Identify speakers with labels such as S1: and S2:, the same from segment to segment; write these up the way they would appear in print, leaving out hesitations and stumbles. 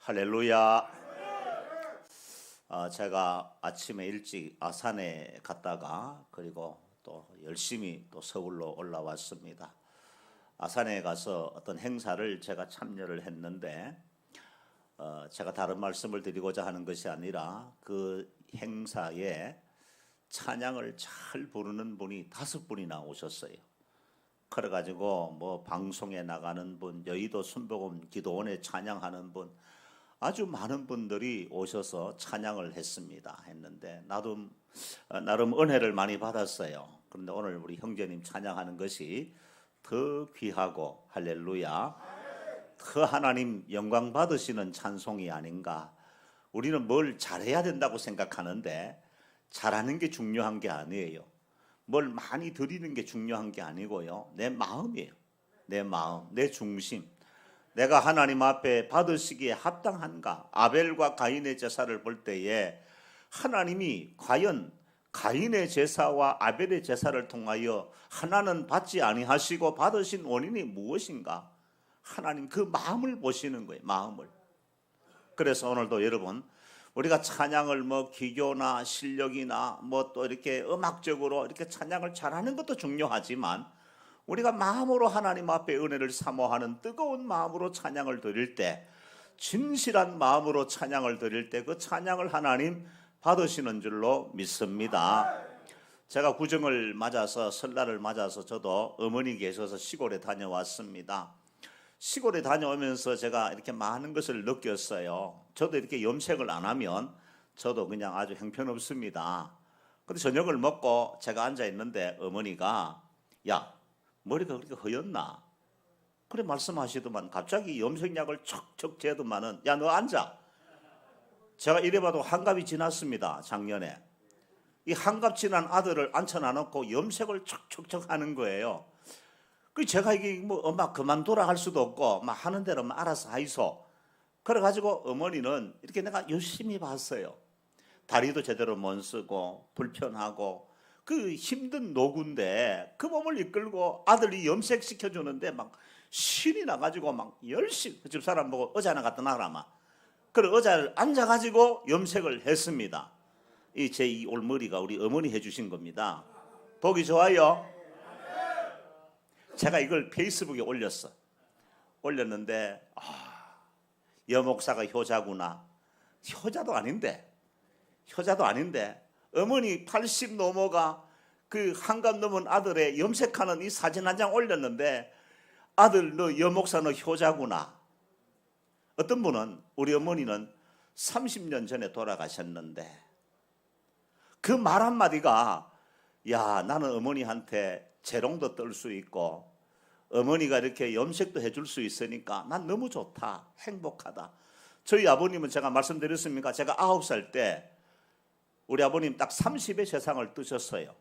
S1: 할렐루야. 제가 아침에 일찍 아산에 갔다가 그리고 또 열심히 또 서울로 올라왔습니다. 아산에 가서 어떤 행사를 제가 참여를 했는데 제가 다른 말씀을 드리고자 하는 것이 아니라 그 행사에 찬양을 잘 부르는 분이 5분이나 오셨어요. 그래가지고 뭐 방송에 나가는 분, 여의도 순복음 기도원에 찬양하는 분, 아주 많은 분들이 오셔서 찬양을 했는데 나도 나름 은혜를 많이 받았어요. 그런데 오늘 우리 형제님 찬양하는 것이 더 귀하고 할렐루야, 더 하나님 영광 받으시는 찬송이 아닌가. 우리는 뭘 잘해야 된다고 생각하는데 잘하는 게 중요한 게 아니에요. 뭘 많이 드리는 게 중요한 게 아니고요, 내 마음이에요. 내 마음, 내 중심, 내가 하나님 앞에 받으시기에 합당한가. 아벨과 가인의 제사를 볼 때에 하나님이 과연 가인의 제사와 아벨의 제사를 통하여 하나는 받지 아니하시고 받으신 원인이 무엇인가. 하나님 그 마음을 보시는 거예요. 마음을. 그래서 오늘도 여러분, 우리가 찬양을 뭐 기교나 실력이나 뭐 또 이렇게 음악적으로 이렇게 찬양을 잘하는 것도 중요하지만 우리가 마음으로 하나님 앞에 은혜를 사모하는 뜨거운 마음으로 찬양을 드릴 때, 진실한 마음으로 찬양을 드릴 때 그 찬양을 하나님 받으시는 줄로 믿습니다. 제가 구정을 맞아서, 설날을 맞아서 저도 어머니 계셔서 시골에 다녀왔습니다. 시골에 다녀오면서 제가 이렇게 많은 것을 느꼈어요. 저도 이렇게 염색을 안 하면 저도 그냥 아주 형편없습니다. 근데 저녁을 먹고 제가 앉아 있는데 어머니가 야, 머리가 그렇게 허였나? 그래 말씀하시더만 갑자기 염색약을 척척 재더만은 야, 너 앉아. 제가 이래봐도 한갑이 지났습니다. 작년에 이 한갑 지난 아들을 앉혀놔놓고 염색을 척척척 하는 거예요. 그 제가 이게 뭐 엄마 그만둬라 할 수도 없고 막 하는 대로 알아서 하이소. 그래가지고 어머니는 이렇게 내가 열심히 봤어요. 다리도 제대로 못 쓰고 불편하고 그 힘든 노구인데 그 몸을 이끌고 아들이 염색시켜주는데 막 신이 나가지고 막 열심히, 집 사람 보고 의자 하나 갖다 놔라 막. 그래 의자를 앉아가지고 염색을 했습니다. 이 올머리가 우리 어머니 해주신 겁니다. 보기 좋아요? 제가 이걸 페이스북에 올렸는데 여목사가 효자구나. 효자도 아닌데 어머니 80 넘어가 그 한갑 넘은 아들의 염색하는 이 사진 한 장 올렸는데 아들 너 여목사 너 효자구나. 어떤 분은 우리 어머니는 30년 전에 돌아가셨는데 그 말 한마디가 야, 나는 어머니한테 재롱도 떨 수 있고 어머니가 이렇게 염색도 해줄 수 있으니까 난 너무 좋다, 행복하다. 저희 아버님은 제가 말씀드렸습니까? 제가 9살 때 우리 아버님 딱 30의 세상을 뜨셨어요.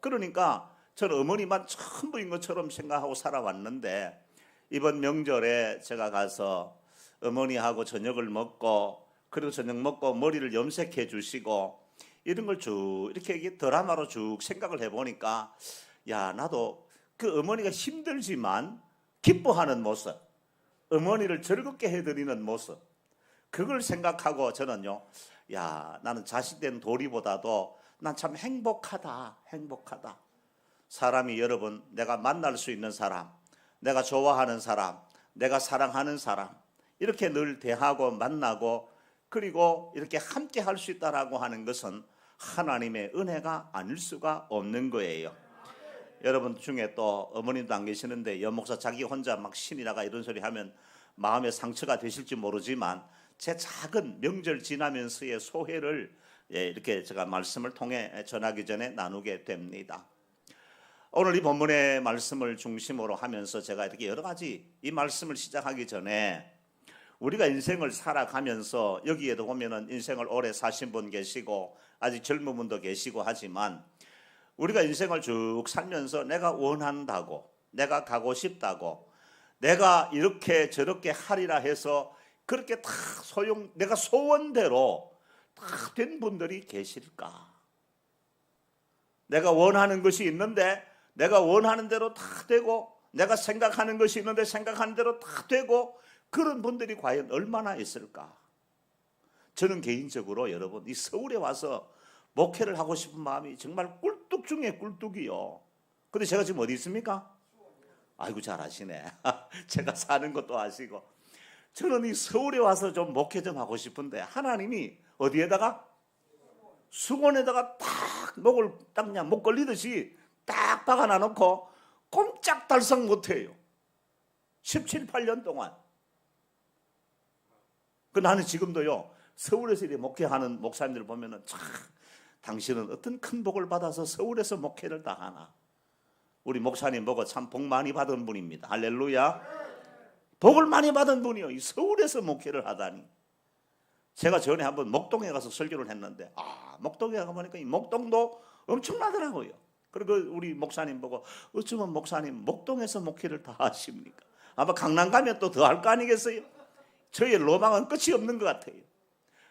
S1: 그러니까 저는 어머니만 전부인 것처럼 생각하고 살아왔는데 이번 명절에 제가 가서 어머니하고 저녁을 먹고 그리고 저녁 먹고 머리를 염색해 주시고 이런 걸 쭉 이렇게 드라마로 쭉 생각을 해보니까 야, 나도 그 어머니가 힘들지만 기뻐하는 모습, 어머니를 즐겁게 해드리는 모습, 그걸 생각하고 저는요, 야, 나는 자식된 도리보다도 난 참 행복하다. 사람이 여러분, 내가 만날 수 있는 사람, 내가 좋아하는 사람, 내가 사랑하는 사람, 이렇게 늘 대하고 만나고 그리고 이렇게 함께 할 수 있다라고 하는 것은 하나님의 은혜가 아닐 수가 없는 거예요. 여러분 중에 또 어머님도 안 계시는데 여목사 자기 혼자 막 신이 나가 이런 소리 하면 마음에 상처가 되실지 모르지만 제 작은 명절 지나면서의 소회를 이렇게 제가 말씀을 통해 전하기 전에 나누게 됩니다. 오늘 이 본문의 말씀을 중심으로 하면서 제가 이렇게 여러 가지 이 말씀을 시작하기 전에 우리가 인생을 살아가면서 여기에도 보면은 인생을 오래 사신 분 계시고 아직 젊은 분도 계시고 하지만 우리가 인생을 쭉 살면서 내가 원한다고, 내가 가고 싶다고, 내가 이렇게 저렇게 하리라 해서 그렇게 다 내가 소원대로 다 된 분들이 계실까? 내가 원하는 것이 있는데 내가 원하는 대로 다 되고, 내가 생각하는 것이 있는데 생각하는 대로 다 되고, 그런 분들이 과연 얼마나 있을까? 저는 개인적으로 여러분 이 서울에 와서 목회를 하고 싶은 마음이 정말 꿀뚝 중에 꿀뚝이요. 근데 제가 지금 어디 있습니까? 아이고 잘 아시네. 제가 사는 것도 아시고. 저는 이 서울에 와서 좀 목회 좀 하고 싶은데 하나님이 어디에다가? 수건에다가 딱 목을 딱 그냥 목 걸리듯이 딱 박아놔 놓고 꼼짝달싹 못해요. 17, 8년 동안. 그 나는 지금도요 서울에서 이렇게 목회하는 목사님들 보면은 참 당신은 어떤 큰 복을 받아서 서울에서 목회를 다 하나. 우리 목사님 보고 참 복 많이 받은 분입니다. 할렐루야. 복을 많이 받은 분이요. 이 서울에서 목회를 하다니. 제가 전에 한번 목동에 가서 설교를 했는데 목동에 가보니까 이 목동도 엄청나더라고요. 그리고 우리 목사님 보고 어쩌면 목사님 목동에서 목회를 다 하십니까? 아마 강남 가면 또 더 할 거 아니겠어요? 저의 로망은 끝이 없는 것 같아요.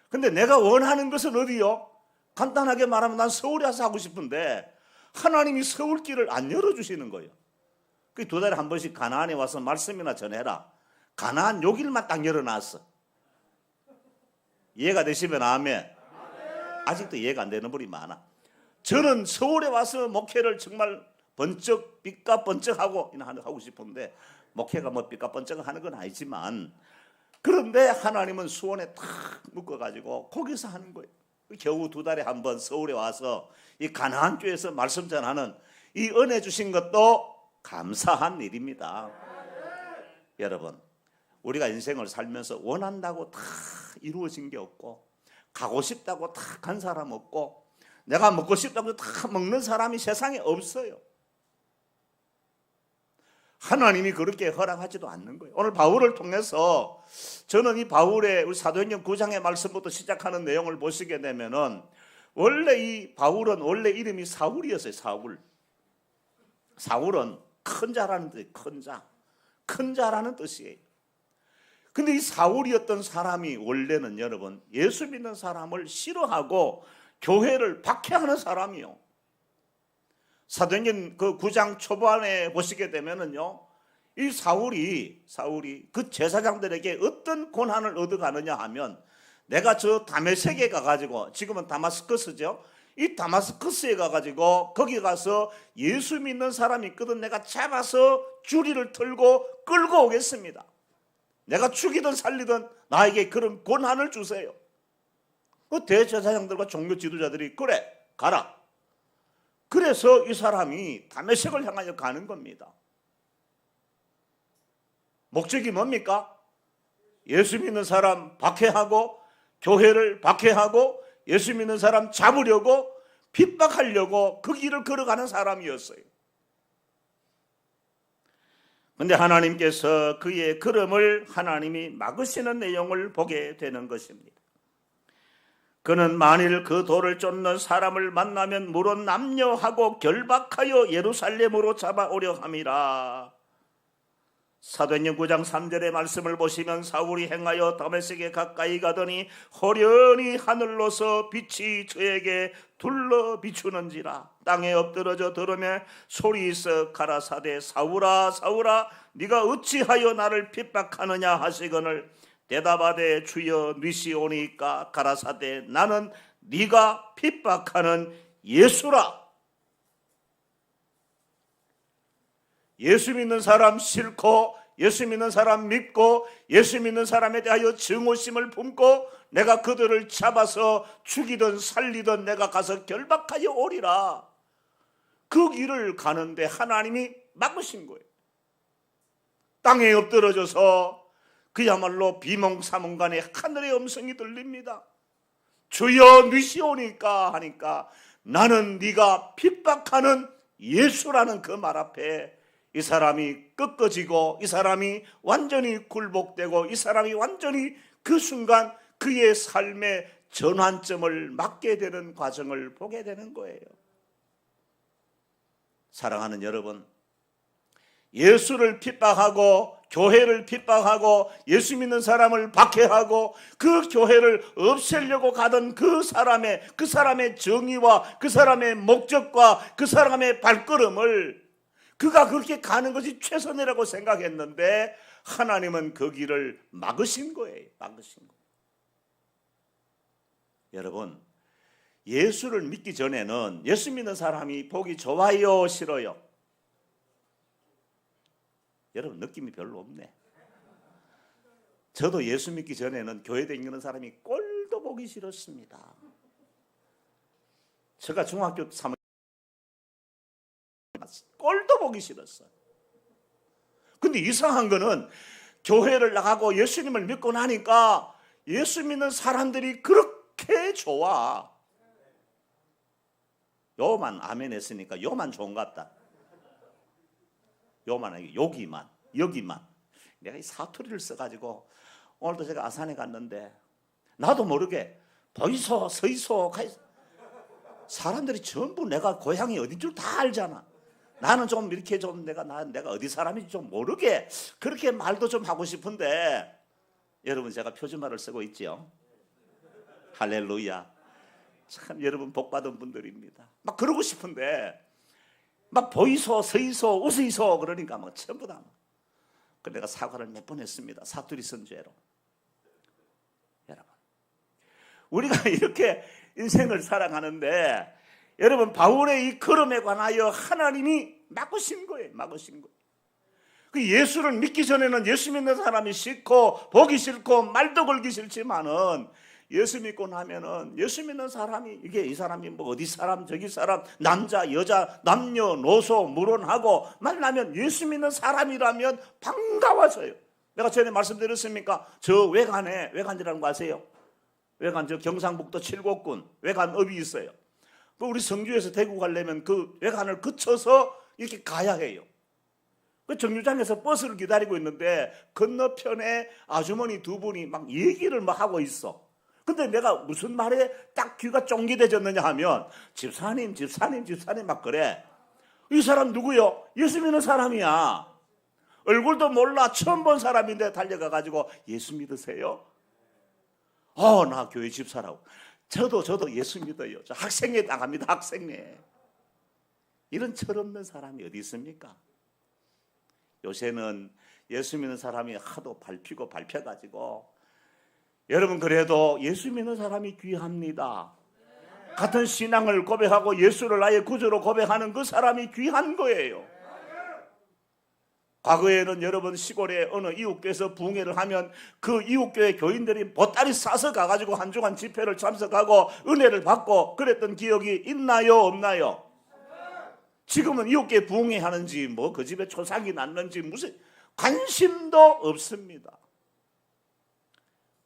S1: 근데 내가 원하는 것은 어디요? 간단하게 말하면 난 서울에 와서 하고 싶은데 하나님이 서울길을 안 열어주시는 거예요. 그 2달에 한 번씩 가나안에 와서 말씀이나 전해라. 가나안 요 길만 딱 열어놨어. 이해가 되시면 아멘. 아직도 이해가 안 되는 분이 많아. 저는 서울에 와서 목회를 정말 번쩍 빛과 번쩍하고 하고 싶은데 목회가 뭐 빛과 번쩍하는 건 아니지만 그런데 하나님은 수원에 탁 묶어가지고 거기서 하는 거예요. 겨우 2달에 한 번 서울에 와서 이 가나안 교회에서 말씀 전하는 이 은혜 주신 것도 감사한 일입니다. 여러분 우리가 인생을 살면서 원한다고 다 이루어진 게 없고 가고 싶다고 다 간 사람 없고 내가 먹고 싶다고 다 먹는 사람이 세상에 없어요. 하나님이 그렇게 허락하지도 않는 거예요. 오늘 바울을 통해서 저는 이 바울의 우리 사도행전 9장의 말씀부터 시작하는 내용을 보시게 되면은 원래 이 바울은 원래 이름이 사울이었어요. 사울은 큰 자라는 뜻이에요. 큰 자라는 뜻이에요. 근데 이 사울이었던 사람이 원래는 여러분 예수 믿는 사람을 싫어하고 교회를 박해하는 사람이요. 사도행전 그 9장 초반에 보시게 되면은요, 이 사울이 그 제사장들에게 어떤 권한을 얻어가느냐 하면 내가 저 다메섹에 가가지고 지금은 다마스커스죠. 이 다마스커스에 가가지고 거기 가서 예수 믿는 사람이 있거든 내가 잡아서 줄이를 틀고 끌고 오겠습니다. 내가 죽이든 살리든 나에게 그런 권한을 주세요. 그 대제사장들과 종교 지도자들이 그래 가라. 그래서 이 사람이 다메섹을 향하여 가는 겁니다. 목적이 뭡니까? 예수 믿는 사람 박해하고 교회를 박해하고 예수 믿는 사람 잡으려고 핍박하려고 그 길을 걸어가는 사람이었어요. 그런데 하나님께서 그의 걸음을 하나님이 막으시는 내용을 보게 되는 것입니다. 그는 만일 그 돌을 쫓는 사람을 만나면 물은 남녀하고 결박하여 예루살렘으로 잡아오려 함이라. 사도행전 9장 3절의 말씀을 보시면 사울이 행하여 다메섹에 가까이 가더니 호련히 하늘로서 빛이 저에게 둘러 비추는지라. 땅에 엎드러져 들으며 소리 있어 가라사대 사울아 사울아 네가 어찌하여 나를 핍박하느냐 하시거늘 대답하되 주여 니시오니까 가라사대 나는 네가 핍박하는 예수라. 예수 믿는 사람 싫고 예수 믿는 사람 믿고 예수 믿는 사람에 대하여 증오심을 품고 내가 그들을 잡아서 죽이든 살리든 내가 가서 결박하여 오리라. 그 길을 가는데 하나님이 막으신 거예요. 땅에 엎드러져서 그야말로 비몽사몽간에 하늘의 음성이 들립니다. 주여 니시오니까 하니까 나는 네가 핍박하는 예수라는 그 말 앞에 이 사람이 꺾어지고 이 사람이 완전히 굴복되고 이 사람이 완전히 그 순간 그의 삶의 전환점을 맞게 되는 과정을 보게 되는 거예요. 사랑하는 여러분, 예수를 핍박하고 교회를 핍박하고 예수 믿는 사람을 박해하고 그 교회를 없애려고 가던 그 사람의 정의와 그 사람의 목적과 그 사람의 발걸음을 그가 그렇게 가는 것이 최선이라고 생각했는데 하나님은 그 길을 막으신 거예요. 막으신 거. 여러분, 예수를 믿기 전에는 예수 믿는 사람이 보기 좋아요, 싫어요? 여러분, 느낌이 별로 없네. 저도 예수 믿기 전에는 교회 다니는 사람이 꼴도 보기 싫었습니다. 제가 중학교 3학년 꼴도 보기 싫었어요. 근데 이상한 거는 교회를 나가고 예수님을 믿고 나니까 예수 믿는 사람들이 그렇게 좋아. 요만 아멘 했으니까 요만 좋은 것 같다. 요만 아니고 여기만. 내가 이 사투리를 써가지고 오늘도 제가 아산에 갔는데 나도 모르게 보이소 서이소 사람들이 전부 내가 고향이 어딘 줄 다 알잖아. 나는 좀 이렇게 좀 내가 어디 사람인지 좀 모르게 그렇게 말도 좀 하고 싶은데 여러분 제가 표준말을 쓰고 있지요. 할렐루야. 참 여러분 복받은 분들입니다. 막 그러고 싶은데 막 보이소 서이소 웃으이소 그러니까 막 전부 다. 그래서 내가 사과를 몇 번 했습니다. 사투리 쓴 죄로. 여러분 우리가 이렇게 인생을 살아가는데 여러분 바울의 이 걸음에 관하여 하나님이 막으신 거예요. 막으신 거예요. 그 예수를 믿기 전에는 예수 믿는 사람이 싫고 보기 싫고 말도 걸기 싫지만은 예수 믿고 나면은 예수 믿는 사람이 이게 이 사람이 뭐 어디 사람 저기 사람 남자 여자 남녀노소 무론하고 만나면 예수 믿는 사람이라면 반가워져요. 내가 전에 말씀드렸습니까? 저 외간이라는 거 아세요? 외간 저 경상북도 칠곡군 외간읍이 있어요. 그 우리 성주에서 대구 가려면 그 외간을 거쳐서 이렇게 가야 해요. 그 정류장에서 버스를 기다리고 있는데 건너편에 아주머니 두 분이 막 얘기를 막 하고 있어. 근데 내가 무슨 말에 딱 귀가 쫑기대졌느냐 하면 집사님 막 그래. 이 사람 누구요? 예수 믿는 사람이야. 얼굴도 몰라 처음 본 사람인데 달려가가지고 예수 믿으세요? 나 교회 집사라고. 저도 예수 믿어요. 저 학생회 나갑니다. 학생회. 이런 철없는 사람이 어디 있습니까? 요새는 예수 믿는 사람이 하도 밟혀가지고 여러분 그래도 예수 믿는 사람이 귀합니다. 같은 신앙을 고백하고 예수를 나의 구주로 고백하는 그 사람이 귀한 거예요. 과거에는 여러분 시골에 어느 이웃교회에서 부흥회를 하면 그 이웃교회 교인들이 보따리 싸서 가가지고 한 주간 집회를 참석하고 은혜를 받고 그랬던 기억이 있나요 없나요? 지금은 이웃교회 부흥회 하는지 뭐 그 집에 초상이 났는지 무슨 관심도 없습니다.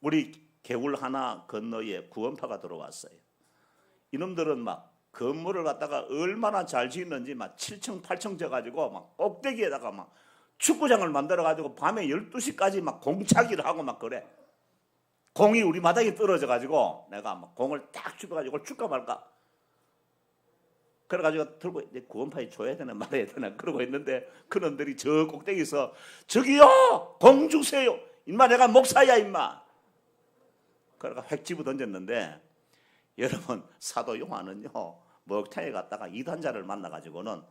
S1: 우리 개울 하나 건너에 구원파가 들어왔어요. 이놈들은 막 건물을 갖다가 얼마나 잘 짓는지 막 7층 8층 져가지고 막 꼭대기에다가 막 축구장을 만들어가지고 밤에 12시까지 막 공차기를 하고 막 그래. 공이 우리 마당에 떨어져가지고 내가 막 공을 딱 집어가지고 줄까 말까. 그래가지고 들고 구원파에 줘야 되나 말아야 되나 그러고 있는데 그놈들이 저 꼭대기에서 저기요 공 주세요. 임마 내가 목사야 임마. 그러니까 획 집어 던졌는데 여러분 사도 요한은요 목욕탕에 갔다가 이단자를 만나가지고는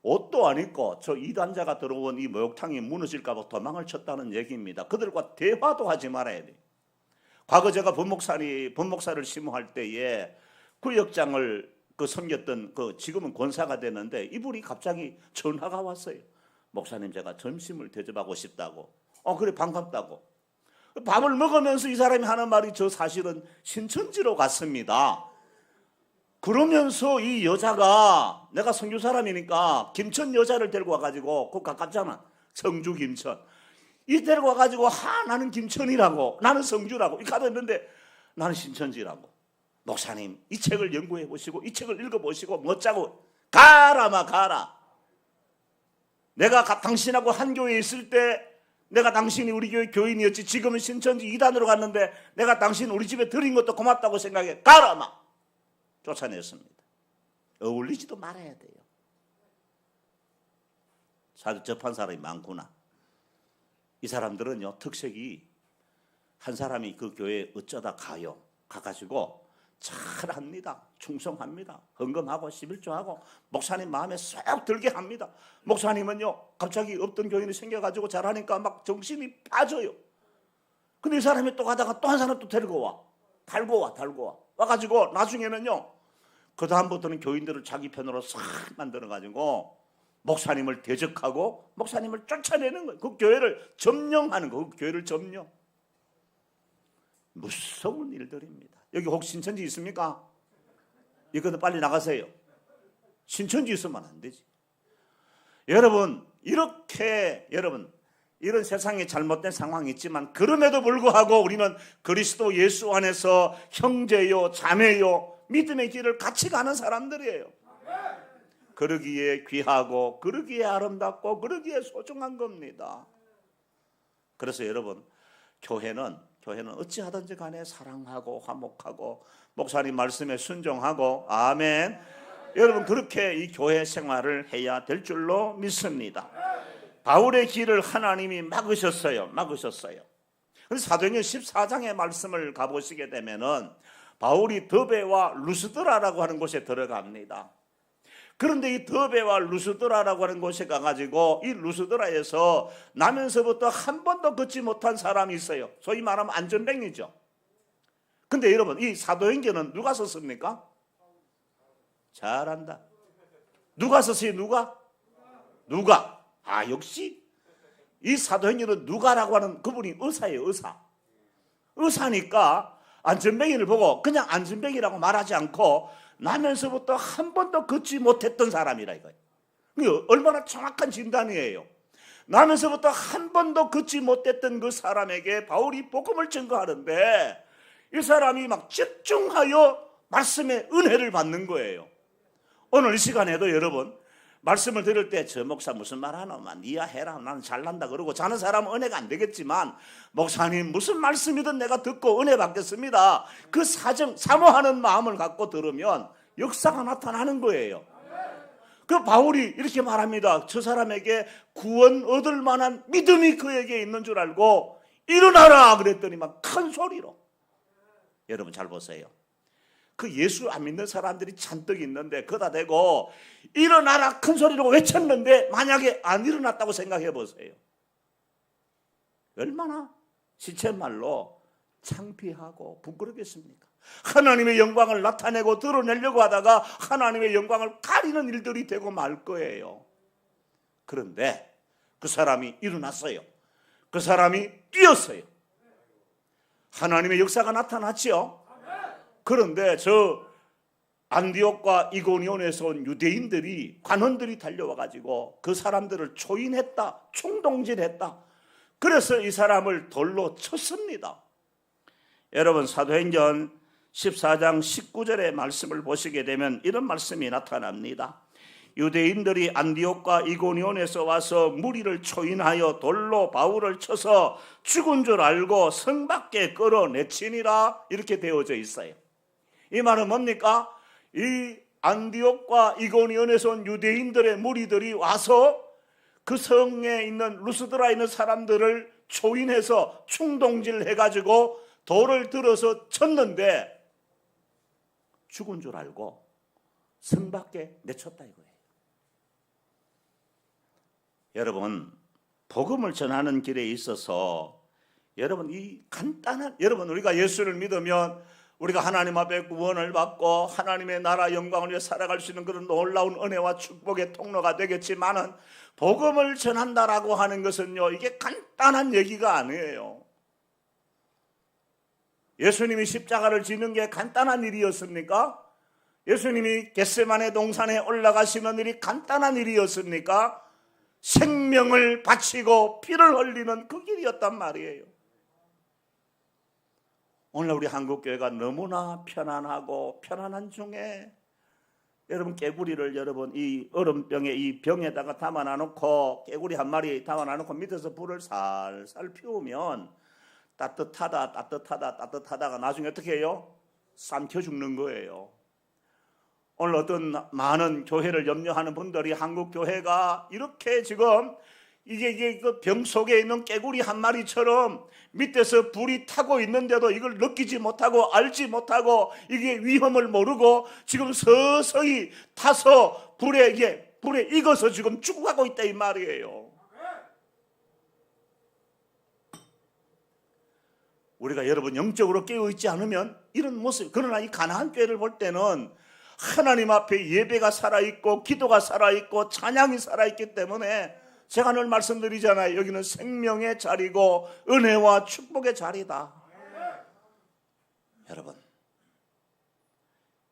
S1: 옷도 안 입고 저 이단자가 들어온 이 목욕탕이 무너질까 봐 도망을 쳤다는 얘기입니다. 그들과 대화도 하지 말아야 돼. 과거 제가 본목사를 심호할 때에 구역장을 섬겼던 지금은 권사가 되는데 이분이 갑자기 전화가 왔어요. 목사님 제가 점심을 대접하고 싶다고. 그래 반갑다고. 밥을 먹으면서 이 사람이 하는 말이 저 사실은 신천지로 갔습니다. 그러면서 이 여자가 내가 성주 사람이니까 김천 여자를 데리고 와가지고 그거 가깝잖아. 성주 김천. 이 데리고 와가지고 나는 김천이라고 나는 성주라고 이렇게 했는데 나는 신천지라고. 목사님 이 책을 연구해 보시고 이 책을 읽어보시고 뭐자고 가라. 내가 당신하고 한 교회에 있을 때 내가 당신이 우리 교회 교인이었지 지금은 신천지 이단으로 갔는데 내가 당신 우리 집에 들인 것도 고맙다고 생각해. 가라 쫓아냈습니다. 어울리지도 말아야 돼요. 사실 접한 사람이 많구나. 이 사람들은요 특색이 한 사람이 그 교회에 어쩌다 가가지고 잘합니다. 충성합니다. 헌금하고 11조하고 목사님 마음에 쏙 들게 합니다. 목사님은요 갑자기 없던 교인이 생겨가지고 잘하니까 막 정신이 빠져요. 근데 이 사람이 또 가다가 또 한 사람 또 데리고 와. 달고 와. 와가지고 나중에는요 그 다음부터는 교인들을 자기 편으로 싹 만들어가지고 목사님을 대적하고 목사님을 쫓아내는 거예요. 그 교회를 점령하는 거예요. 그 교회를 점령. 무서운 일들입니다. 여기 혹시 신천지 있습니까? 이거는 빨리 나가세요. 신천지 있으면 안 되지. 여러분 이런 세상에 잘못된 상황이 있지만 그럼에도 불구하고 우리는 그리스도 예수 안에서 형제요 자매요 믿음의 길을 같이 가는 사람들이에요. 그러기에 귀하고 그러기에 아름답고 그러기에 소중한 겁니다. 그래서 여러분 교회는 어찌하든지 간에 사랑하고 화목하고 목사님 말씀에 순종하고 아멘. 여러분 그렇게 이 교회 생활을 해야 될 줄로 믿습니다. 바울의 길을 하나님이 막으셨어요. 그래서 사도행전 14장의 말씀을 가보시게 되면은 바울이 더베와 루스드라라고 하는 곳에 들어갑니다. 그런데 이 더베와 루스드라라고 하는 곳에 가가지고 이 루스드라에서 나면서부터 한 번도 걷지 못한 사람이 있어요. 소위 말하면 안전뱅이죠. 근데 여러분 이 사도행전은 누가 썼습니까? 잘한다. 누가 썼어요? 누가? 역시 이 사도행전은 누가라고 하는 그분이 의사예요. 의사니까 안전뱅이를 보고 그냥 안전뱅이라고 말하지 않고 나면서부터 한 번도 걷지 못했던 사람이라 이거예요. 얼마나 정확한 진단이에요. 나면서부터 한 번도 걷지 못했던 그 사람에게 바울이 복음을 증거하는데 이 사람이 막 집중하여 말씀의 은혜를 받는 거예요. 오늘 이 시간에도 여러분 말씀을 들을 때 저 목사 무슨 말 하나 니야 해라 나는 잘난다 그러고 자는 사람은 은혜가 안 되겠지만 목사님 무슨 말씀이든 내가 듣고 은혜 받겠습니다. 그 사모하는 마음을 갖고 들으면 역사가 나타나는 거예요. 그 바울이 이렇게 말합니다. 저 사람에게 구원 얻을 만한 믿음이 그에게 있는 줄 알고 일어나라 그랬더니 막 큰 소리로. 여러분 잘 보세요. 그 예수 안 믿는 사람들이 잔뜩 있는데 그다 대고 일어나라 큰 소리로 외쳤는데 만약에 안 일어났다고 생각해 보세요. 얼마나 시쳇말로 창피하고 부끄럽겠습니까? 하나님의 영광을 나타내고 드러내려고 하다가 하나님의 영광을 가리는 일들이 되고 말 거예요. 그런데 그 사람이 일어났어요. 그 사람이 뛰었어요. 하나님의 역사가 나타났지요. 그런데 저 안디옥과 이고니온에서 온 유대인들이 관원들이 달려와가지고 그 사람들을 초인했다, 총동질했다. 그래서 이 사람을 돌로 쳤습니다. 여러분 사도행전 14장 19절의 말씀을 보시게 되면 이런 말씀이 나타납니다. 유대인들이 안디옥과 이고니온에서 와서 무리를 초인하여 돌로 바울을 쳐서 죽은 줄 알고 성 밖에 끌어내치니라 이렇게 되어져 있어요. 이 말은 뭡니까? 이 안디옥과 이고니온에서 온 유대인들의 무리들이 와서 그 성에 있는 루스드라에 있는 사람들을 초인해서 충동질해가지고 돌을 들어서 쳤는데 죽은 줄 알고 성 밖에 내쳤다 이거예요. 여러분 복음을 전하는 길에 있어서 여러분 이 간단한 여러분 우리가 예수를 믿으면 우리가 하나님 앞에 구원을 받고 하나님의 나라 영광을 위해 살아갈 수 있는 그런 놀라운 은혜와 축복의 통로가 되겠지만은 복음을 전한다라고 하는 것은요 이게 간단한 얘기가 아니에요. 예수님이 십자가를 지는 게 간단한 일이었습니까? 예수님이 겟세마네 동산에 올라가시는 일이 간단한 일이었습니까? 생명을 바치고 피를 흘리는 그 길이었단 말이에요. 오늘 우리 한국교회가 너무나 편안하고 편안한 중에 여러분 깨구리를 여러분 이 얼음병에 이 병에다가 담아놔놓고 깨구리 한 마리 담아놔놓고 밑에서 불을 살살 피우면 따뜻하다가 나중에 어떻게 해요? 삼켜 죽는 거예요. 오늘 어떤 많은 교회를 염려하는 분들이 한국 교회가 이렇게 지금 이게 그 병 속에 있는 깨구리 한 마리처럼 밑에서 불이 타고 있는데도 이걸 느끼지 못하고 알지 못하고 이게 위험을 모르고 지금 서서히 타서 불에 익어서 지금 죽어가고 있다 이 말이에요. 우리가 여러분 영적으로 깨어있지 않으면 이런 모습, 그러나 이 가나안 교회를 볼 때는 하나님 앞에 예배가 살아있고 기도가 살아있고 찬양이 살아있기 때문에 제가 늘 말씀드리잖아요. 여기는 생명의 자리고 은혜와 축복의 자리다. 여러분,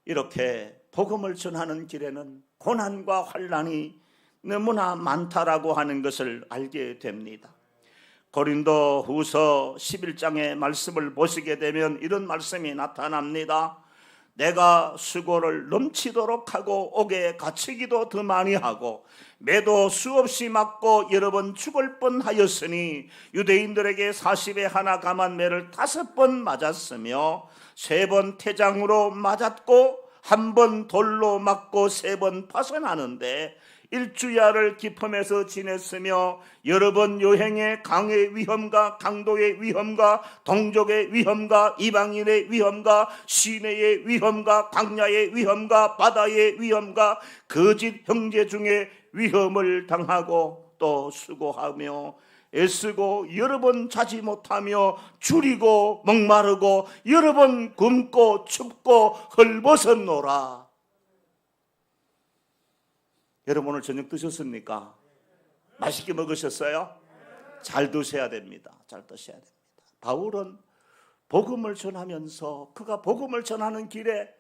S1: 이렇게 복음을 전하는 길에는 고난과 환난이 너무나 많다라고 하는 것을 알게 됩니다. 고린도 후서 11장의 말씀을 보시게 되면 이런 말씀이 나타납니다. 내가 수고를 넘치도록 하고 옥에 갇히기도 더 많이 하고 매도 수없이 맞고 여러 번 죽을 뻔하였으니 유대인들에게 40에 하나 감한 매를 5번 맞았으며 3번 태장으로 맞았고 1번 돌로 맞고 3번 파선하는데 일주야를 기품에서 지냈으며 여러 번 여행에 강의 위험과 강도의 위험과 동족의 위험과 이방인의 위험과 시내의 위험과 광야의 위험과 바다의 위험과 거짓 형제 중에 위험을 당하고 또 수고하며 애쓰고 여러 번 자지 못하며 줄이고 목마르고 여러 번 굶고 춥고 헐벗었노라. 여러분 오늘 저녁 드셨습니까? 맛있게 먹으셨어요? 잘 드셔야 됩니다. 잘 드셔야 됩니다. 바울은 복음을 전하면서 그가 복음을 전하는 길에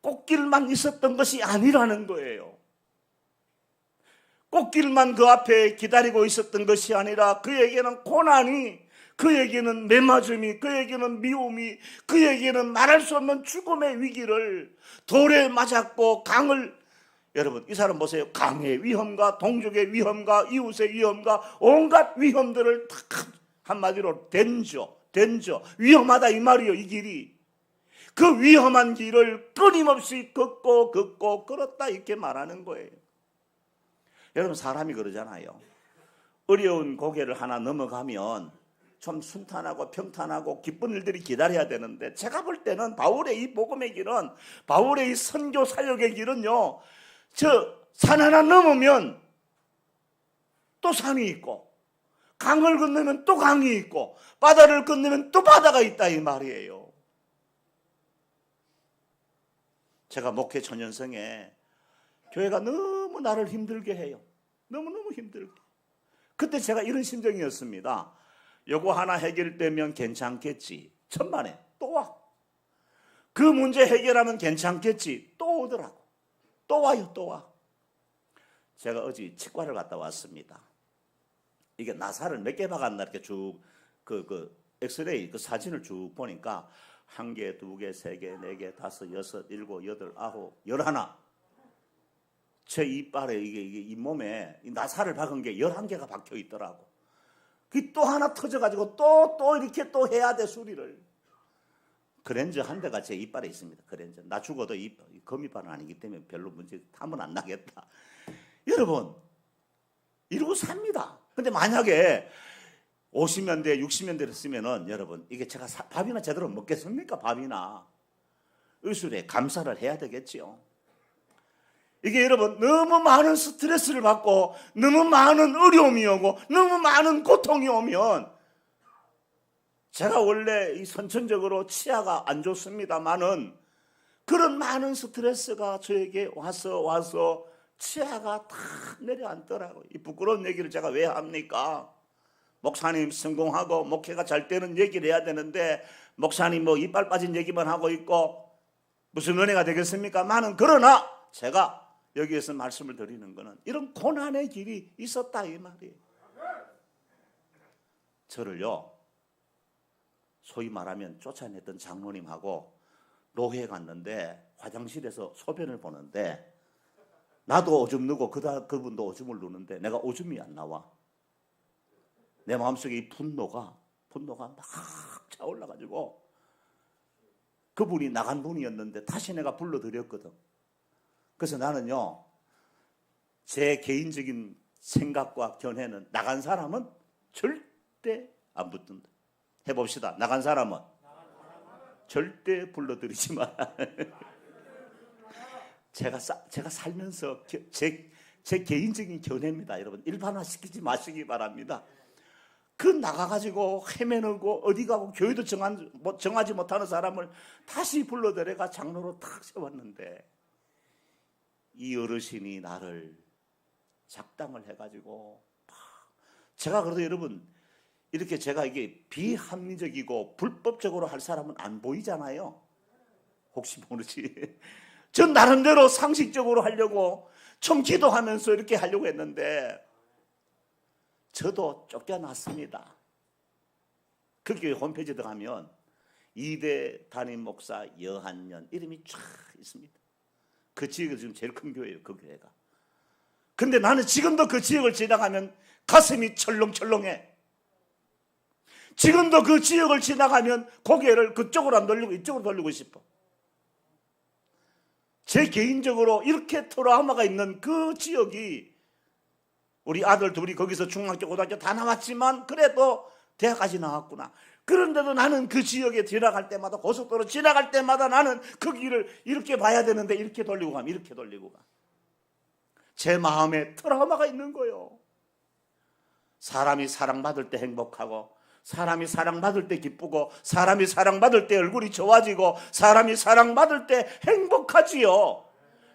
S1: 꽃길만 있었던 것이 아니라는 거예요. 꽃길만 그 앞에 기다리고 있었던 것이 아니라 그에게는 고난이, 그에게는 매맞음이, 그에게는 미움이, 그에게는 말할 수 없는 죽음의 위기를 돌에 맞았고 강을, 여러분 이 사람 보세요. 강의 위험과 동족의 위험과 이웃의 위험과 온갖 위험들을 딱 한마디로 덴죠. 위험하다 이 말이에요. 이 길이. 그 위험한 길을 끊임없이 걷고 걸었다 이렇게 말하는 거예요. 여러분 사람이 그러잖아요. 어려운 고개를 하나 넘어가면 좀 순탄하고 평탄하고 기쁜 일들이 기다려야 되는데 제가 볼 때는 바울의 이 복음의 길은, 바울의 이 선교 사역의 길은요, 저 산 하나 넘으면 또 산이 있고 강을 건너면 또 강이 있고 바다를 건너면 또 바다가 있다 이 말이에요. 제가 목회 초년생에 교회가 너무 나를 힘들게 해요. 너무너무 힘들게. 그때 제가 이런 심정이었습니다. 요거 하나 해결되면 괜찮겠지. 천만에 또 와. 그 문제 해결하면 괜찮겠지. 또 오더라고. 또 와요. 또 와. 제가 어제 치과를 갔다 왔습니다. 이게 나사를 몇 개 박았나 이렇게 쭉 엑스레이 그 사진을 쭉 보니까 1개, 2개, 3개, 4개, 5, 6, 7, 8, 9, 11. 제 이빨에 이게 잇몸에 나사를 박은 게 11개가 박혀 있더라고. 그 또 하나 터져가지고 또 이렇게 또 해야 돼 수리를. 그랜저 한 대가 제 이빨에 있습니다. 그랜저. 나 죽어도 거미빨은 아니기 때문에 별로 문제 탐은 안 나겠다. 여러분 이러고 삽니다. 근데 만약에 50년대 60년대를 쓰면은 여러분 이게 제가 밥이나 제대로 먹겠습니까? 밥이나 의술에 감사를 해야 되겠지요. 이게 여러분 너무 많은 스트레스를 받고 너무 많은 어려움이 오고 너무 많은 고통이 오면, 제가 원래 이 선천적으로 치아가 안 좋습니다만은 그런 많은 스트레스가 저에게 와서 치아가 다 내려앉더라고요. 이 부끄러운 얘기를 제가 왜 합니까? 목사님 성공하고 목회가 잘 되는 얘기를 해야 되는데 목사님 뭐 이빨 빠진 얘기만 하고 있고 무슨 은혜가 되겠습니까? 많은. 그러나 제가 여기에서 말씀을 드리는 것은 이런 고난의 길이 있었다 이 말이에요. 저를요 소위 말하면 쫓아냈던 장로님하고 노회에 갔는데 화장실에서 소변을 보는데 나도 오줌 누고 그분도 오줌을 누는데 내가 오줌이 안 나와. 내 마음속에 이 분노가 막 차올라가지고, 그분이 나간 분이었는데 다시 내가 불러드렸거든. 그래서 나는요 제 개인적인 생각과 견해는 나간 사람은 절대 안 붙는다. 해봅시다. 나간 사람은 절대 불러들이지 마. 제가 살면서 제 개인적인 견해입니다. 여러분 일반화시키지 마시기 바랍니다. 그 나가가지고 헤매고 어디 가고 교회도 정하지 못하는 사람을 다시 불러들여가 장로로 탁 세웠는데 이 어르신이 나를 작당을 해가지고 제가 그래도 여러분 이렇게 제가 이게 비합리적이고 불법적으로 할 사람은 안 보이잖아요. 혹시 모르지. 전 나름대로 상식적으로 하려고 좀 기도하면서 이렇게 하려고 했는데 저도 쫓겨났습니다. 그 교회 홈페이지에 들어가면 2대 담임 목사 여한년 이름이 쫙 있습니다. 그 지역이 지금 제일 큰 교회예요. 그 교회가. 근데 나는 지금도 그 지역을 지나가면 가슴이 철렁철렁해. 지금도 그 지역을 지나가면 고개를 그쪽으로 안 돌리고 이쪽으로 돌리고 싶어. 제 개인적으로 이렇게 트라우마가 있는 그 지역이 우리 아들 둘이 거기서 중학교 고등학교 다 나왔지만 그래도 대학까지 나왔구나. 그런데도 나는 그 지역에 지나갈 때마다 고속도로 지나갈 때마다 나는 그 길을 이렇게 봐야 되는데 이렇게 돌리고 가면 이렇게 돌리고 가. 제 마음에 트라우마가 있는 거예요. 사람이 사랑받을 때 행복하고 사람이 사랑받을 때 기쁘고 사람이 사랑받을 때 얼굴이 좋아지고 사람이 사랑받을 때 행복하지요.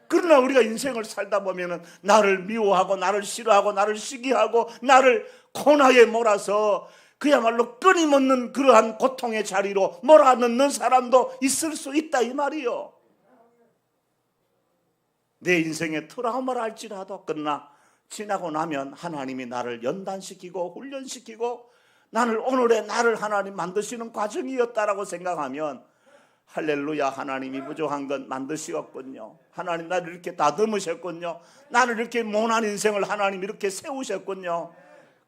S1: 그러나 우리가 인생을 살다 보면은 나를 미워하고 나를 싫어하고 나를 시기하고 나를 코너에 몰아서 그야말로 끊임없는 그러한 고통의 자리로 몰아넣는 사람도 있을 수 있다 이 말이요. 내 인생의 트라우마를 할지라도 그러나 지나고 나면 하나님이 나를 연단시키고 훈련시키고 오늘의 나를 하나님 만드시는 과정이었다라고 생각하면 할렐루야, 하나님이 부족한 건 만드시었군요. 하나님 나를 이렇게 다듬으셨군요. 나를 이렇게 못난 인생을 하나님 이렇게 세우셨군요.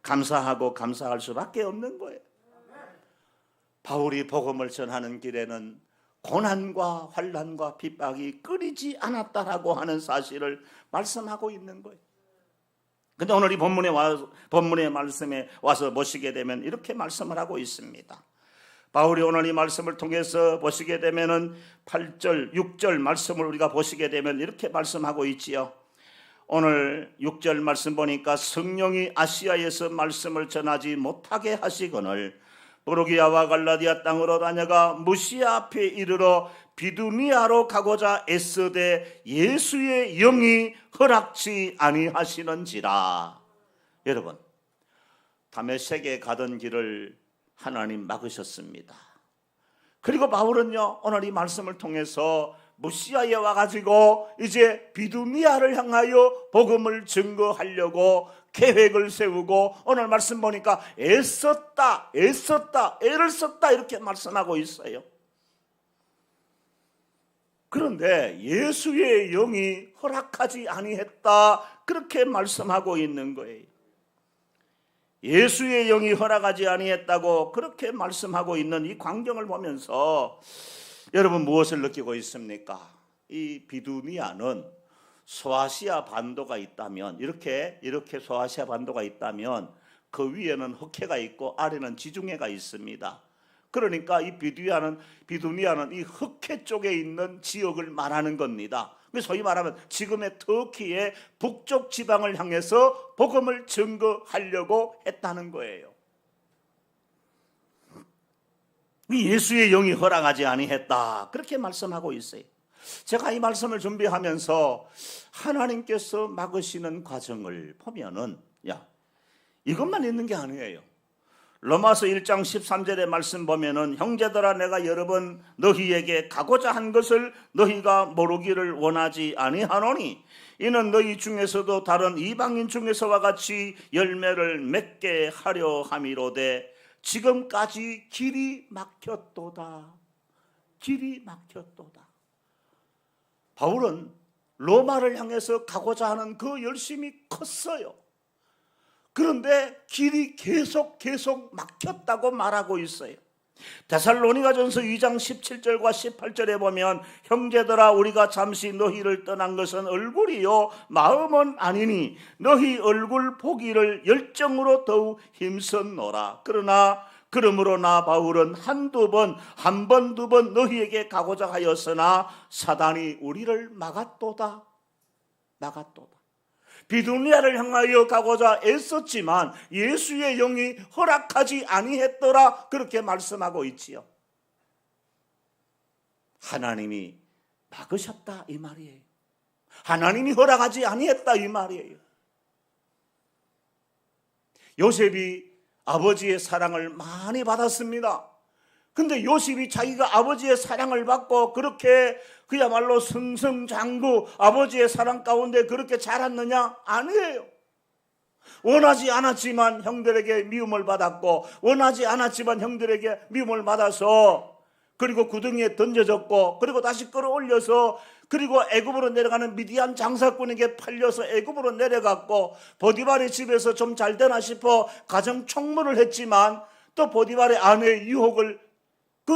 S1: 감사하고 감사할 수밖에 없는 거예요. 바울이 복음을 전하는 길에는 고난과 환난과 핍박이 끊이지 않았다라고 하는 사실을 말씀하고 있는 거예요. 근데 오늘 이 본문의 말씀에 와서 보시게 되면 이렇게 말씀을 하고 있습니다. 바울이 오늘 이 말씀을 통해서 보시게 되면은 8절, 6절 말씀을 우리가 보시게 되면 이렇게 말씀하고 있지요. 오늘 6절 말씀 보니까 성령이 아시아에서 말씀을 전하지 못하게 하시거늘 부르기아와 갈라디아 땅으로 다녀가 무시아 앞에 이르러 비두니아로 가고자 애쓰되 예수의 영이 허락치 아니하시는지라. 여러분, 다메섹에 가던 길을 하나님 막으셨습니다. 그리고 바울은요 오늘 이 말씀을 통해서 무시아에 와가지고 이제 비두니아를 향하여 복음을 증거하려고 계획을 세우고 오늘 말씀 보니까 애를 썼다 이렇게 말씀하고 있어요. 그런데 예수의 영이 허락하지 아니했다 그렇게 말씀하고 있는 거예요. 예수의 영이 허락하지 아니했다고 그렇게 말씀하고 있는 이 광경을 보면서 여러분 무엇을 느끼고 있습니까? 이 비두니아는 소아시아 반도가 있다면 이렇게 소아시아 반도가 있다면 그 위에는 흑해가 있고 아래는 지중해가 있습니다. 그러니까 이 비두니아는 이 흑해 쪽에 있는 지역을 말하는 겁니다. 소위 말하면 지금의 터키의 북쪽 지방을 향해서 복음을 증거하려고 했다는 거예요. 예수의 영이 허락하지 아니했다 그렇게 말씀하고 있어요. 제가 이 말씀을 준비하면서 하나님께서 막으시는 과정을 보면은 이것만 있는 게 아니에요. 로마서 1장 13절의 말씀 보면은 형제들아 내가 여러 번 너희에게 가고자 한 것을 너희가 모르기를 원하지 아니하노니 이는 너희 중에서도 다른 이방인 중에서와 같이 열매를 맺게 하려 함이로되 지금까지 길이 막혔도다. 길이 막혔도다. 바울은 로마를 향해서 가고자 하는 그 열심이 컸어요. 그런데 길이 계속 막혔다고 말하고 있어요. 데살로니가전서 2장 17절과 18절에 보면 형제들아 우리가 잠시 너희를 떠난 것은 얼굴이요 마음은 아니니 너희 얼굴 보기를 열정으로 더욱 힘썼노라. 그러므로 나 바울은 한두 번, 한 번, 두 번 너희에게 가고자 하였으나 사단이 우리를 막았도다. 비두니아를 향하여 가고자 애썼지만 예수의 영이 허락하지 아니했더라. 그렇게 말씀하고 있지요. 하나님이 막으셨다 이 말이에요. 하나님이 허락하지 아니했다 이 말이에요. 요셉이 아버지의 사랑을 많이 받았습니다. 근데 요셉이 자기가 아버지의 사랑을 받고 그렇게 그야말로 승승장구 아버지의 사랑 가운데 그렇게 자랐느냐? 아니에요. 원하지 않았지만 형들에게 미움을 받았고 원하지 않았지만 형들에게 미움을 받아서 그리고 구덩이에 던져졌고 그리고 다시 끌어올려서 그리고 애굽으로 내려가는 미디안 장사꾼에게 팔려서 애굽으로 내려갔고 보디발의 집에서 좀 잘 되나 싶어 가정 총무를 했지만 또 보디발의 아내의 유혹을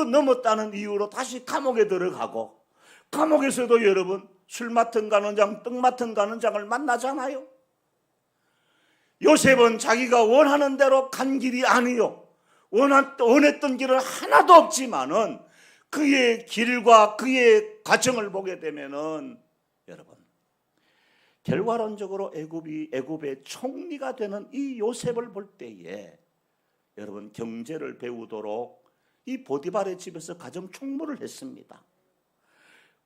S1: 넘었다는 이유로 다시 감옥에 들어가고 감옥에서도 여러분 술 맡은 간원장, 떡 맡은 간원장을 만나잖아요. 요셉은 자기가 원하는 대로 간 길이 아니요. 원했던 길은 하나도 없지만은 그의 길과 그의 과정을 보게 되면은 여러분 결과론적으로 애굽의 총리가 되는 이 요셉을 볼 때에 여러분 경제를 배우도록 이 보디발의 집에서 가정 총무를 했습니다.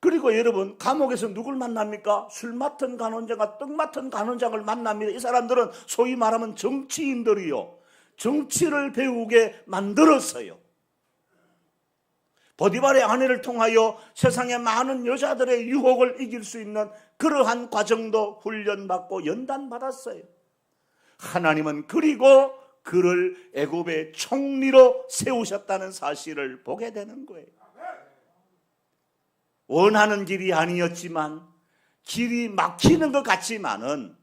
S1: 그리고 여러분 감옥에서 누굴 만납니까? 술 맡은 간원장과 떡 맡은 간원장을 만납니다. 이 사람들은 소위 말하면 정치인들이요. 정치를 배우게 만들었어요. 보디발의 아내를 통하여 세상의 많은 여자들의 유혹을 이길 수 있는 그러한 과정도 훈련받고 연단받았어요. 하나님은 그리고 그를 애굽의 총리로 세우셨다는 사실을 보게 되는 거예요. 원하는 길이 아니었지만 길이 막히는 것 같지만은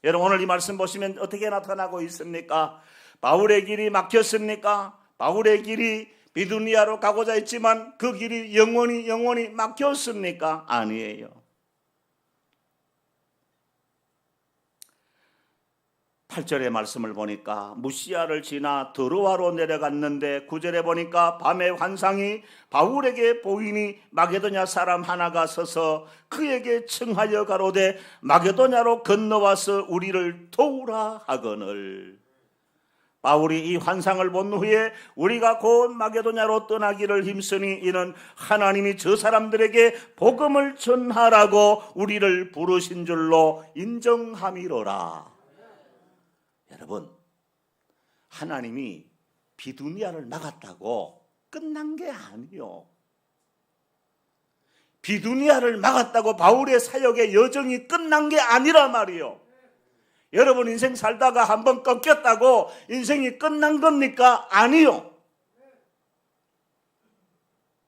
S1: 여러분 오늘 이 말씀 보시면 어떻게 나타나고 있습니까? 바울의 길이 막혔습니까? 바울의 길이 비두니아로 가고자 했지만 그 길이 영원히 막혔습니까? 아니에요. 8절의 말씀을 보니까 무시아를 지나 드로아로 내려갔는데 9절에 보니까 밤의 환상이 바울에게 보이니 마게도냐 사람 하나가 서서 그에게 청하여 가로되 마게도냐로 건너와서 우리를 도우라 하거늘. 바울이 이 환상을 본 후에 우리가 곧 마게도냐로 떠나기를 힘쓰니 이는 하나님이 저 사람들에게 복음을 전하라고 우리를 부르신 줄로 인정함이로라. 여러분 하나님이 비두니아를 막았다고 끝난 게 아니요. 비두니아를 막았다고 바울의 사역의 여정이 끝난 게 아니라 말이요. 여러분 인생 살다가 한번 꺾였다고 인생이 끝난 겁니까? 아니요.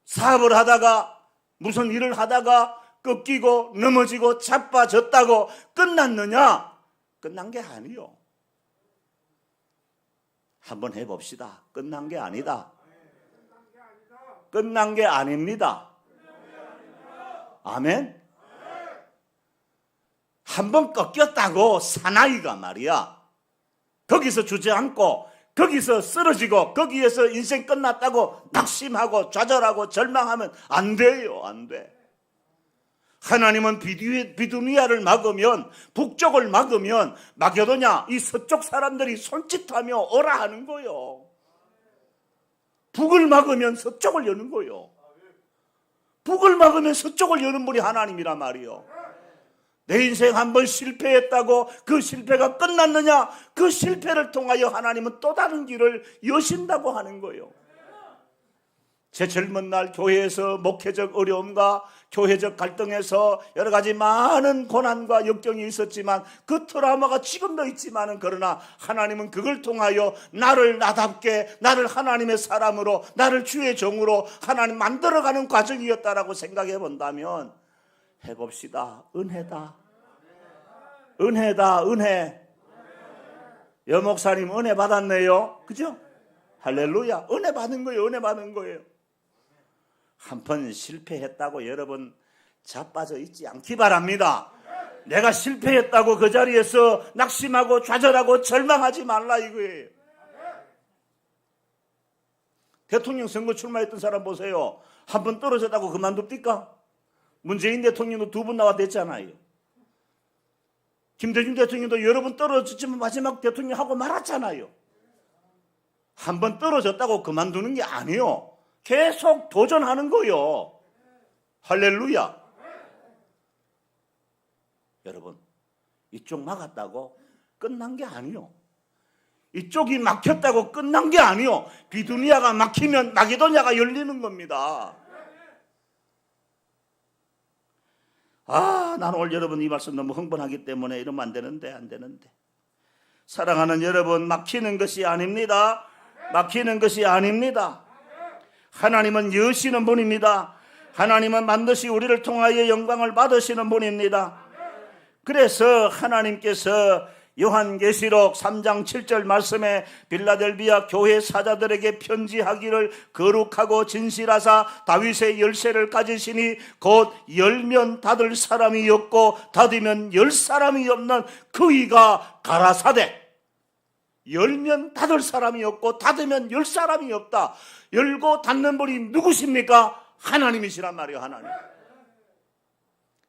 S1: 사업을 하다가 무슨 일을 하다가 꺾이고 넘어지고 자빠졌다고 끝났느냐? 끝난 게 아니요. 한번 해봅시다. 끝난 게 아니다. 끝난 게 아닙니다. 아멘. 한번 꺾였다고 사나이가 말이야 거기서 주저앉고 거기서 쓰러지고 거기에서 인생 끝났다고 낙심하고 좌절하고 절망하면 안 돼요. 안 돼. 하나님은 비두니아를 막으면 북쪽을 막으면 마게도냐 이 서쪽 사람들이 손짓하며 오라 하는 거요. 북을 막으면 서쪽을 여는 거요. 북을 막으면 서쪽을 여는 분이 하나님이란 말이요. 내 인생 한번 실패했다고 그 실패가 끝났느냐? 그 실패를 통하여 하나님은 또 다른 길을 여신다고 하는 거예요. 제 젊은 날 교회에서 목회적 어려움과 교회적 갈등에서 여러 가지 많은 고난과 역경이 있었지만 그 트라우마가 지금도 있지만은 그러나 하나님은 그걸 통하여 나를 나답게 나를 하나님의 사람으로 나를 주의 종으로 하나님 만들어가는 과정이었다라고 생각해 본다면 해봅시다. 은혜다. 은혜다. 은혜. 여목사님 은혜 받았네요. 그죠? 할렐루야. 은혜 받은 거예요. 은혜 받은 거예요. 한 번 실패했다고 여러분 자빠져 있지 않기 바랍니다. 내가 실패했다고 그 자리에서 낙심하고 좌절하고 절망하지 말라 이거예요. 대통령 선거 출마했던 사람 보세요. 한 번 떨어졌다고 그만둡니까? 문재인 대통령도 2번 나와 됐잖아요. 김대중 대통령도 여러 번 떨어졌지만 마지막 대통령 하고 말았잖아요. 한 번 떨어졌다고 그만두는 게 아니에요. 계속 도전하는 거요. 할렐루야. 여러분, 이쪽 막았다고 끝난 게 아니요. 이쪽이 막혔다고 끝난 게 아니요. 비두니아가 막히면 마게도냐가 열리는 겁니다. 나는 오늘 여러분 이 말씀 너무 흥분하기 때문에 이러면 안 되는데. 사랑하는 여러분, 막히는 것이 아닙니다. 막히는 것이 아닙니다. 하나님은 여시는 분입니다. 하나님은 반드시 우리를 통하여 영광을 받으시는 분입니다. 그래서 하나님께서 요한계시록 3장 7절 말씀에 빌라델비아 교회 사자들에게 편지하기를 거룩하고 진실하사 다윗의 열쇠를 가지시니 곧 열면 닫을 사람이 없고 닫으면 열 사람이 없는 그이가 가라사대. 열면 닫을 사람이 없고 닫으면 열 사람이 없다. 열고 닫는 분이 누구십니까? 하나님이시란 말이에요. 하나님.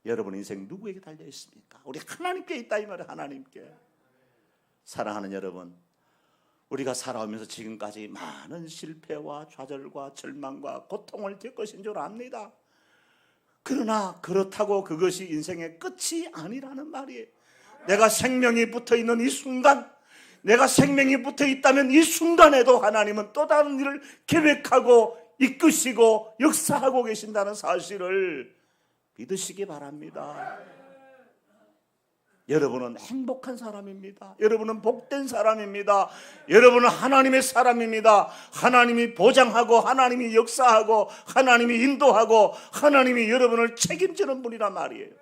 S1: 여러분 인생 누구에게 달려 있습니까? 우리 하나님께 있다 이 말이에요. 하나님께. 사랑하는 여러분, 우리가 살아오면서 지금까지 많은 실패와 좌절과 절망과 고통을 겪으신 줄 압니다. 그러나 그렇다고 그것이 인생의 끝이 아니라는 말이에요. 내가 생명이 붙어있는 이 순간, 내가 생명이 붙어있다면 이 순간에도 하나님은 또 다른 일을 계획하고 이끄시고 역사하고 계신다는 사실을 믿으시기 바랍니다. 여러분은 행복한 사람입니다. 여러분은 복된 사람입니다. 여러분은 하나님의 사람입니다. 하나님이 보장하고 하나님이 역사하고 하나님이 인도하고 하나님이 여러분을 책임지는 분이란 말이에요.